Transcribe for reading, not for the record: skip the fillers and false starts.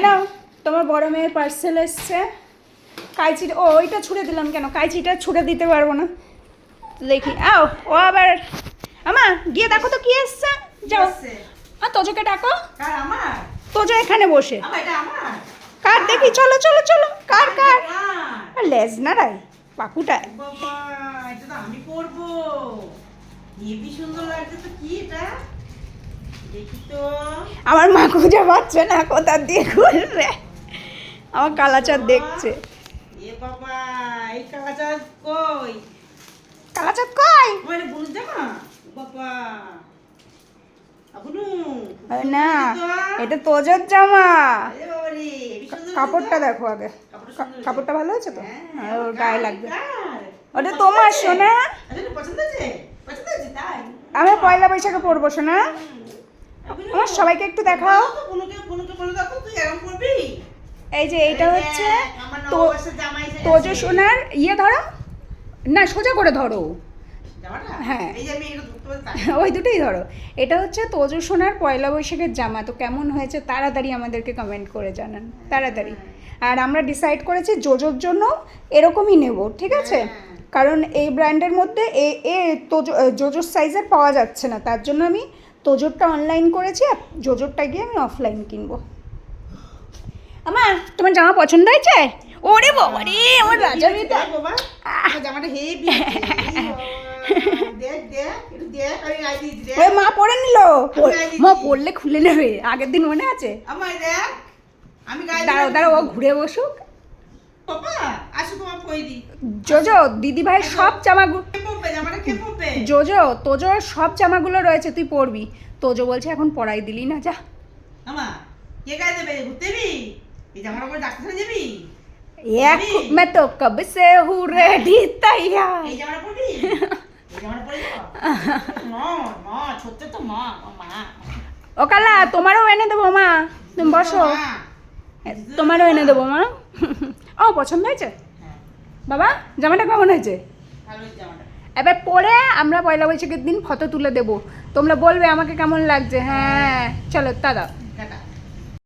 নাও তোমার বড় মেয়ের পার্সেল এসছে। কাইচিটা ওইটা ছুঁড়ে দিলাম কেন, কাইচিটা ছুঁড়ে দিতে পারবো না। দেখি আও ও আবার আমা গিয়ে দেখো তো কি এসছে। যাও তোজোকে ডাকো। তোজো এখানে বসে কার দেখি, চলো চলো চলো কার কার লেজ না রাই পাকুটা। আমি পরবো, হেবি সুন্দর লাগছে তো। কি এটা দেখি তো। আমার মা খুঁজে পাচ্ছে না কোথা দিয়ে খুলবে, আমার কালাচাঁদ দেখছে। এ বাবা এই কালাচাঁদ কই? কালাচাঁদ কই? মানে বুঝ জামা বাবা আবুনু না এটা তোজোর জামা। আরে বাবা রে হেবি সুন্দর। কাপড়টা দেখো আগে, কাপড়টা ভালো হয়েছে তো? হ্যাঁ ওর গায়ে লাগবে। ওটা তোমার সোনা, আরে পছন্দ হয়েছে? পছন্দ হয়েছে তাই? আমি পয়লা বৈশাখে পরবো সোনা। আমার সবাইকে একটু দেখাও। বুনুকে বলে দাও তুই এরকম করবি। এই যে এইটা হচ্ছে তোজো সোনার ইয়ে ধরো না, সোজা করে ধরো। হ্যাঁ ওই দুটোই ধরো। এটা হচ্ছে তোজো সোনার পয়লা বৈশাখের জামা। তো কেমন হয়েছে তাড়াতাড়ি আমাদেরকে কমেন্ট করে জানান, তাড়াতাড়ি। আর আমরা ডিসাইড করেছি জোজোর জন্য এরকমই নেব, ঠিক আছে? কারণ এই ব্র্যান্ডের মধ্যে এ তোজো জোজোর সাইজের পাওয়া যাচ্ছে না, তার জন্য আমি তোজোরটা অনলাইন করেছি আর জোজোরটা গিয়ে আমি অফলাইন কিনবো। আমার তোমার জামা পছন্দ হয়েছে? ওরে বাবা রে আমার রাজা মেয়েটা জামাটা হেভি। দেখ দেখ একটু দেখ আমি গায়ে দিয়ে দিই। ওই মা পরে নিল, মা পরলে খুলে নেবে। আগের দিন মনে আছে? আমায় দেখ আমি গায়ে দাঁড়াও দাঁড়াও ও ঘুরে বসুক। বাবা আসো তোমার কই দি। জোজো দিদি ভাই সব জামাগুলো, কে পরবে জামাটা? কে পরবে? জোজো তোজোর সব জামাগুলো রয়েছে, তুই পরবি। তোজো বলছে এখন পরাই দিলি না, যা। আমা কে গায়ে দেবে? ঘুরতে যাবি? এই জামাটা পরে ডাক্তারখানা যাবি? এক मैं तो कब से हूँ रेडी तैयार। এই জামাটা পরবি? এই জামাটা পরে যাও। মা মা ছোট্ট তো মা মা। ও কালা তোমারও এনে দেবো মা, তুমি বসো। তোমারও এনে দেবো মা। ও পছন্দ হয়েছে বাবা জামাটা? কেমন হয়েছে? ভালো জামাটা। এবার পরে আমরা পয়লা বৈশাখের দিন ফটো তুলে দেবো, তোমরা বলবে আমাকে কেমন লাগছে। হ্যাঁ চলো দাদা।